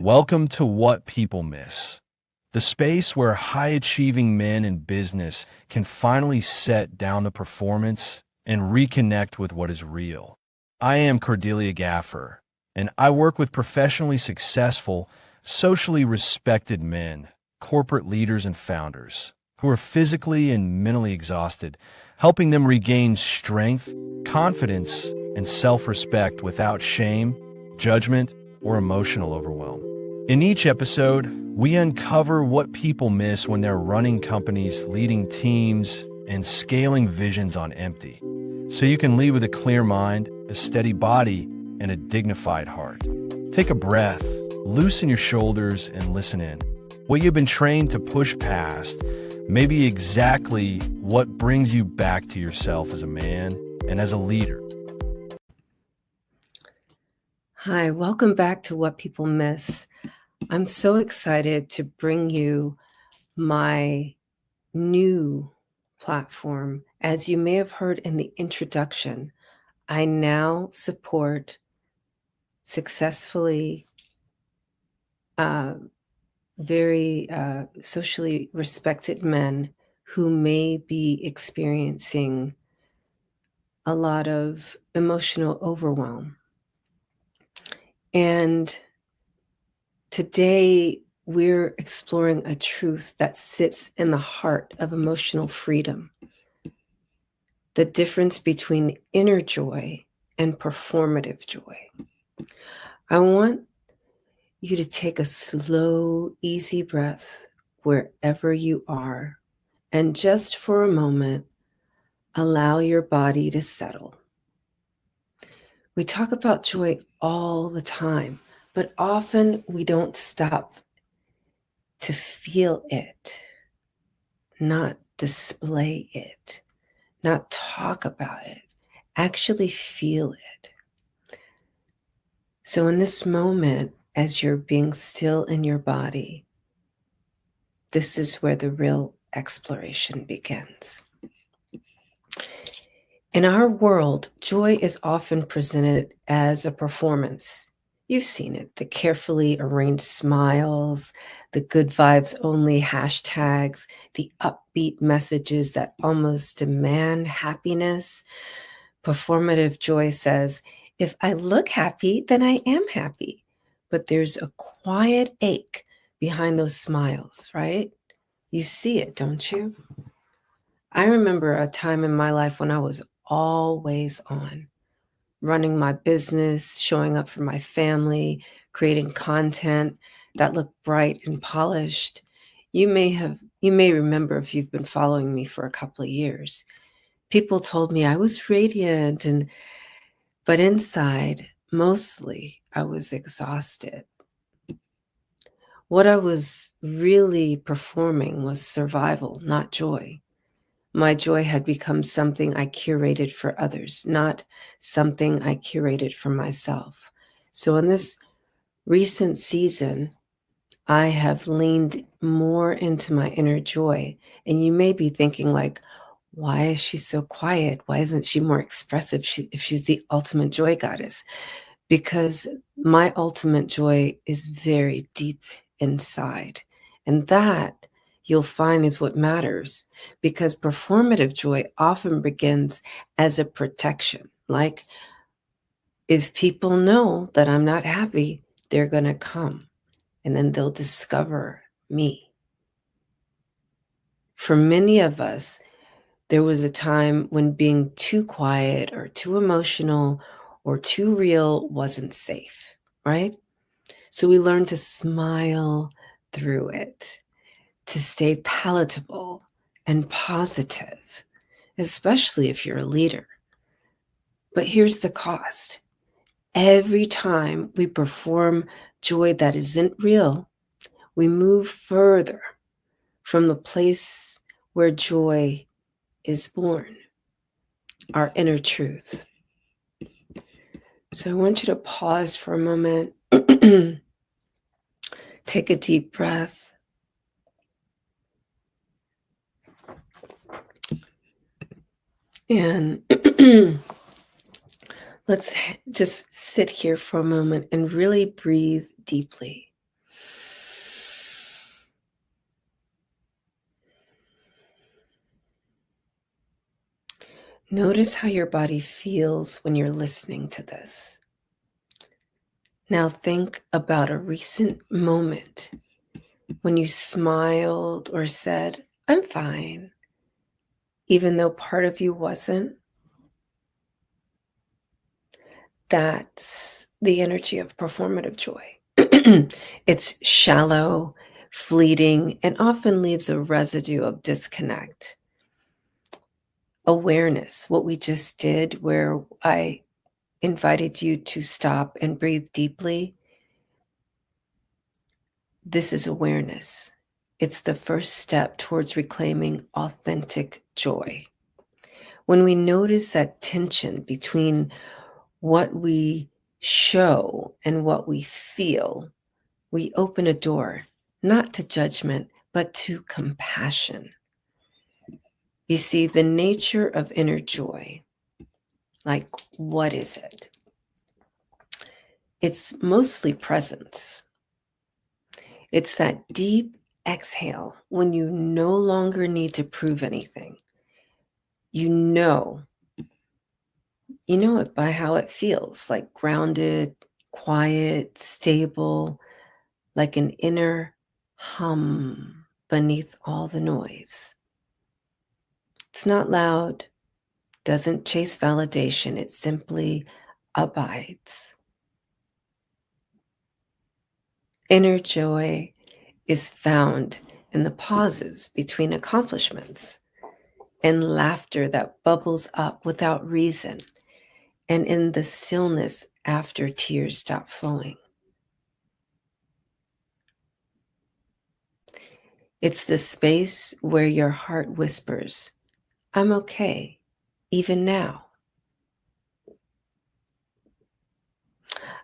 Welcome to What People Miss, the space where high-achieving men in business can finally set down the performance and reconnect with what is real. I am Cordelia Gaffer, and I work with professionally successful, socially respected men, corporate leaders and founders who are physically and mentally exhausted, helping them regain strength, confidence, and self-respect without shame, judgment, or emotional overwhelm. In each episode, we uncover what people miss when they're running companies, leading teams, and scaling visions on empty, so you can lead with a clear mind, a steady body, and a dignified heart. Take a breath, loosen your shoulders, and listen in. What you've been trained to push past may be exactly what brings you back to yourself as a man and as a leader. Hi, welcome back to What People Miss. I'm so excited to bring you my new platform. As you may have heard in the introduction, I now support successfully very socially respected men who may be experiencing a lot of emotional overwhelm. And today, we're exploring a truth that sits in the heart of emotional freedom, the difference between inner joy and performative joy. I want you to take a slow, easy breath wherever you are, and just for a moment, allow your body to settle. We talk about joy all the time, but often we don't stop to feel it, not display it, not talk about it, actually feel it. So in this moment, as you're being still in your body, this is where the real exploration begins. In our world, joy is often presented as a performance. You've seen it, the carefully arranged smiles, the good vibes only hashtags, the upbeat messages that almost demand happiness. Performative joy says, if I look happy, then I am happy. But there's a quiet ache behind those smiles, right? You see it, don't you? I remember a time in my life when I was always on, running my business, showing up for my family, creating content that looked bright and polished. You may remember if you've been following me for a couple of years. People told me I was radiant, but inside, mostly, I was exhausted. What I was really performing was survival, not joy. My joy had become something I curated for others, not something I curated for myself. So in this recent season, I have leaned more into my inner joy. And you may be thinking like, why is she so quiet? Why isn't she more expressive if she's the ultimate joy goddess? Because my ultimate joy is very deep inside. And that you'll find is what matters, because performative joy often begins as a protection. Like, if people know that I'm not happy, they're going to come and then they'll discover me. For many of us, there was a time when being too quiet or too emotional or too real wasn't safe, right? So we learned to smile through it, to stay palatable and positive, especially if you're a leader. But here's the cost. Every time we perform joy that isn't real, we move further from the place where joy is born, our inner truth. So I want you to pause for a moment, take a deep breath, and let's just sit here for a moment and really breathe deeply. Notice how your body feels when you're listening to this. Now think about a recent moment when you smiled or said, "I'm fine," even though part of you wasn't. That's the energy of performative joy. It's shallow, fleeting, and often leaves a residue of disconnect. Awareness, what we just did, where I invited you to stop and breathe deeply. This is awareness. It's the first step towards reclaiming authentic joy. When we notice that tension between what we show and what we feel, we open a door, not to judgment, but to compassion. You see, the nature of inner joy, like what is it? It's mostly presence. It's that deep exhale when you no longer need to prove anything. You know it by how it feels, like grounded, quiet, stable, like an inner hum beneath all the noise. It's not loud, doesn't chase validation, it simply abides. Inner joy is found in the pauses between accomplishments and laughter that bubbles up without reason, and in the stillness after tears stop flowing. It's the space where your heart whispers, "I'm okay, even now."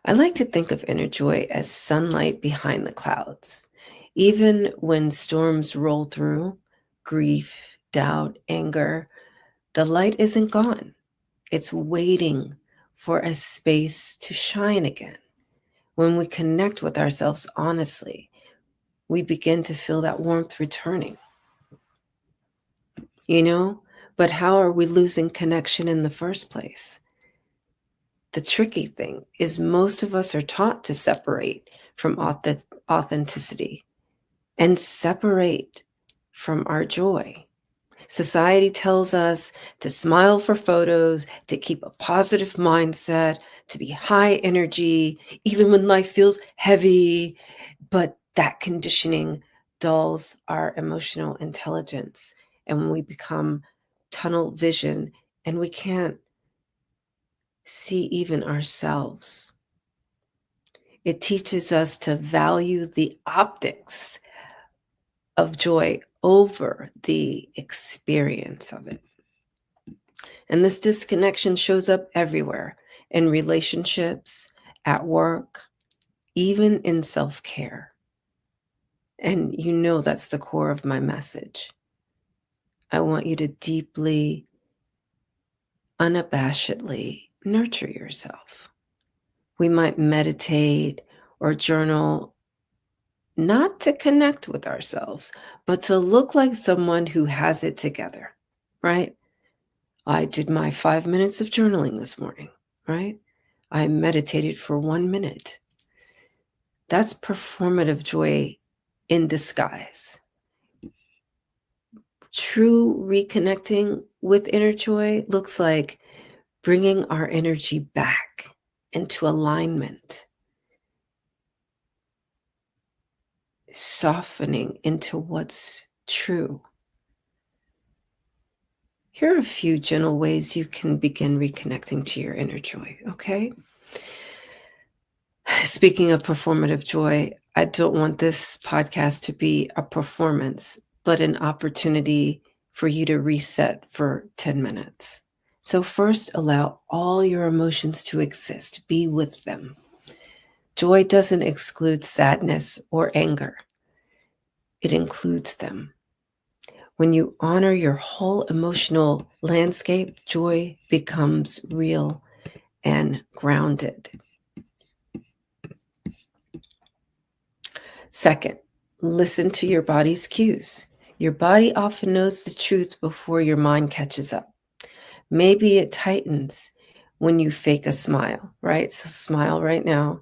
I like to think of inner joy as sunlight behind the clouds. Even when storms roll through, grief, doubt, anger, the light isn't gone. It's waiting for a space to shine again. When we connect with ourselves honestly, we begin to feel that warmth returning. But how are we losing connection in the first place? The tricky thing is most of us are taught to separate from authenticity and separate from our joy. Society tells us to smile for photos, to keep a positive mindset, to be high energy, even when life feels heavy. But that conditioning dulls our emotional intelligence. And when we become tunnel vision and we can't see even ourselves, it teaches us to value the optics of joy over the experience of it. And this disconnection shows up everywhere, in relationships, at work, even in self-care. And that's the core of my message. I want you to deeply, unabashedly nurture yourself. We might meditate or journal, not to connect with ourselves, but to look like someone who has it together, right? I did my 5 minutes of journaling this morning, right? I meditated for 1 minute. That's performative joy in disguise. True reconnecting with inner joy looks like bringing our energy back into alignment, softening into what's true. Here are a few gentle ways you can begin reconnecting to your inner joy, okay? Speaking of performative joy, I don't want this podcast to be a performance, but an opportunity for you to reset for 10 minutes. So first, allow all your emotions to exist. Be with them. Joy doesn't exclude sadness or anger. It includes them. When you honor your whole emotional landscape, joy becomes real and grounded. Second, listen to your body's cues. Your body often knows the truth before your mind catches up. Maybe it tightens when you fake a smile, right? So smile right now.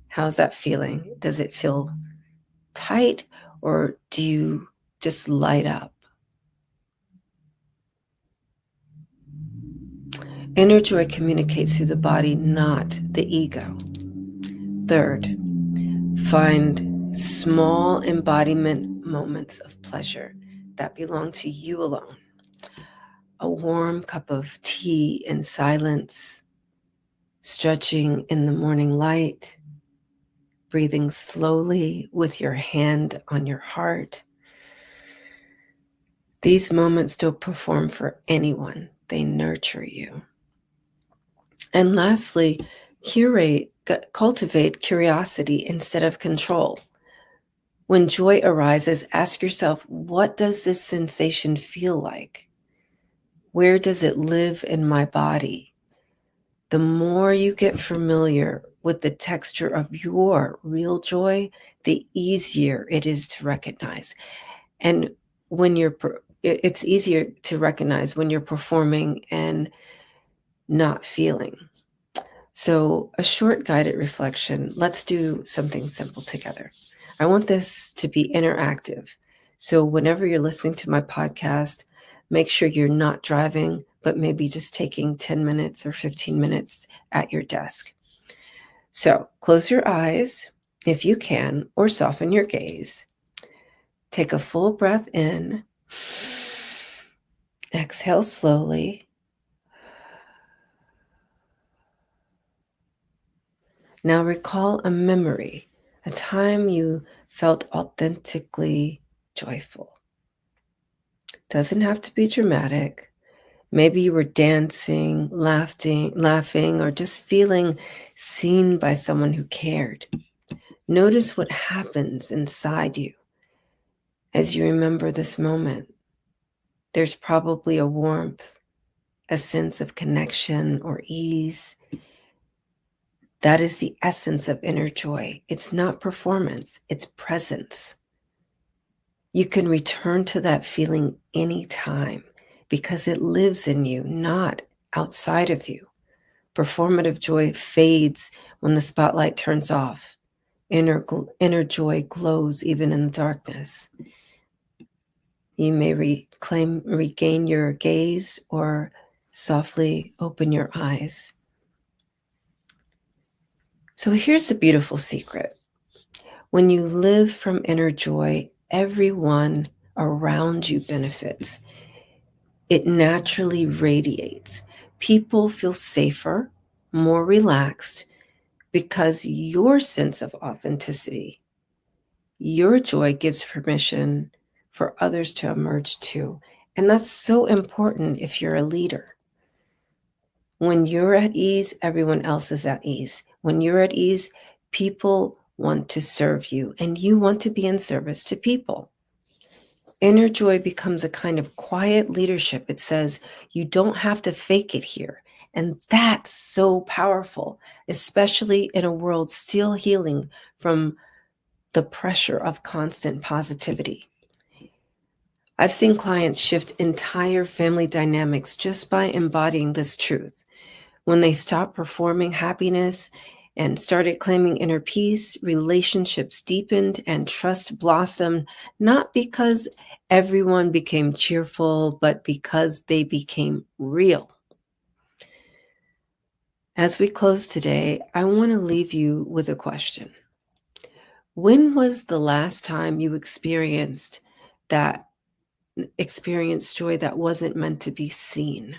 How's that feeling? Does it feel tight, or do you just light up? Inner joy communicates through the body, not the ego. Third, find small embodiment moments of pleasure that belong to you alone. A warm cup of tea in silence, stretching in the morning light, breathing slowly with your hand on your heart. These moments don't perform for anyone, they nurture you. And lastly, cultivate curiosity instead of control. When joy arises, ask yourself, what does this sensation feel like? Where does it live in my body? The more you get familiar with the texture of your real joy, the easier it is to recognize. And it's easier to recognize when you're performing and not feeling. So, a short guided reflection. Let's do something simple together. I want this to be interactive. So, whenever you're listening to my podcast, make sure you're not driving, but maybe just taking 10 minutes or 15 minutes at your desk. So, close your eyes if you can, or soften your gaze. Take a full breath in. Exhale slowly. Now recall a memory, a time you felt authentically joyful. Doesn't have to be dramatic. Maybe you were dancing, laughing, or just feeling seen by someone who cared. Notice what happens inside you as you remember this moment. There's probably a warmth, a sense of connection or ease. That is the essence of inner joy. It's not performance, it's presence. You can return to that feeling anytime because it lives in you, not outside of you. Performative joy fades when the spotlight turns off. Inner joy glows even in the darkness. You may regain your gaze or softly open your eyes. So here's the beautiful secret. When you live from inner joy, everyone around you benefits. It naturally radiates. People feel safer, more relaxed, because your sense of authenticity, your joy gives permission for others to emerge too. And that's so important if you're a leader. When you're at ease, everyone else is at ease. When you're at ease, people want to serve you, and you want to be in service to people. Inner joy becomes a kind of quiet leadership. It says, you don't have to fake it here. And that's so powerful, especially in a world still healing from the pressure of constant positivity. I've seen clients shift entire family dynamics just by embodying this truth. When they stopped performing happiness and started claiming inner peace, relationships deepened and trust blossomed, not because everyone became cheerful, but because they became real. As we close today, I want to leave you with a question. When was the last time you experienced joy that wasn't meant to be seen?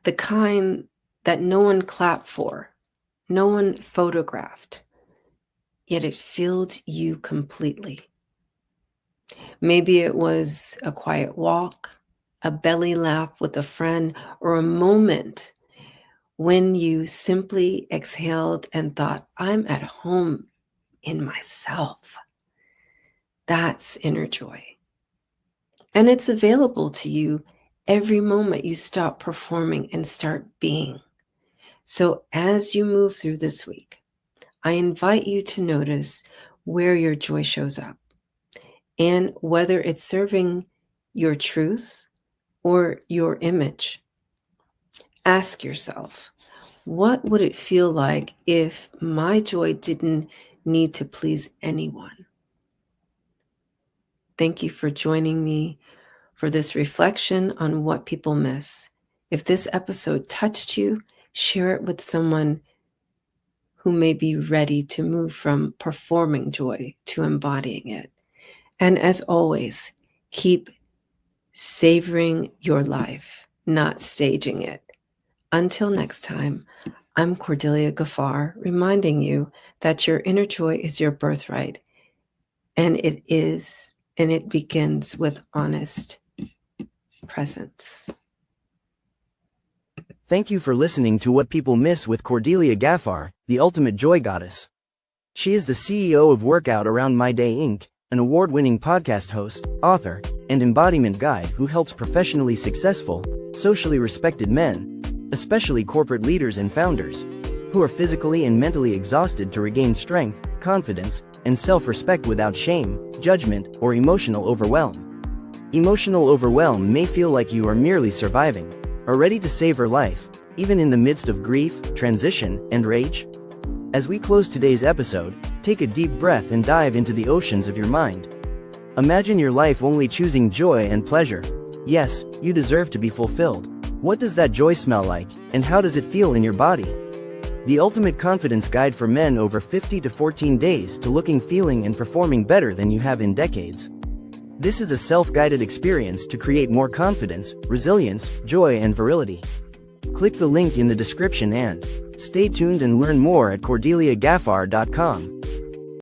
The kind that no one clapped for, no one photographed, yet it filled you completely. Maybe it was a quiet walk, a belly laugh with a friend, or a moment when you simply exhaled and thought, I'm at home in myself. That's inner joy. And it's available to you every moment you stop performing and start being. So as you move through this week, I invite you to notice where your joy shows up and whether it's serving your truth, or your image? Ask yourself, what would it feel like if my joy didn't need to please anyone? Thank you for joining me for this reflection on what people miss. If this episode touched you, share it with someone who may be ready to move from performing joy to embodying it. And as always, keep savoring your life, not staging it. Until next time, I'm Cordelia Gaffar, reminding you that your inner joy is your birthright, and it begins with honest presence. Thank you for listening to What People Miss with Cordelia Gaffar, the ultimate joy goddess. She is the CEO of Workout Around My Day Inc., an award-winning podcast host, author, and embodiment guide who helps professionally successful, socially respected men, especially corporate leaders and founders, who are physically and mentally exhausted to regain strength, confidence, and self-respect without shame, judgment, or emotional overwhelm. Emotional overwhelm may feel like you are merely surviving, are ready to savor life, even in the midst of grief, transition, and rage? As we close today's episode, take a deep breath and dive into the oceans of your mind. Imagine your life only choosing joy and pleasure. Yes, you deserve to be fulfilled. What does that joy smell like, and how does it feel in your body? The ultimate confidence guide for men over 50 to 14 days to looking, feeling, and performing better than you have in decades. This is a self-guided experience to create more confidence, resilience, joy, and virility. Click the link in the description and stay tuned and learn more at CordeliaGaffar.com.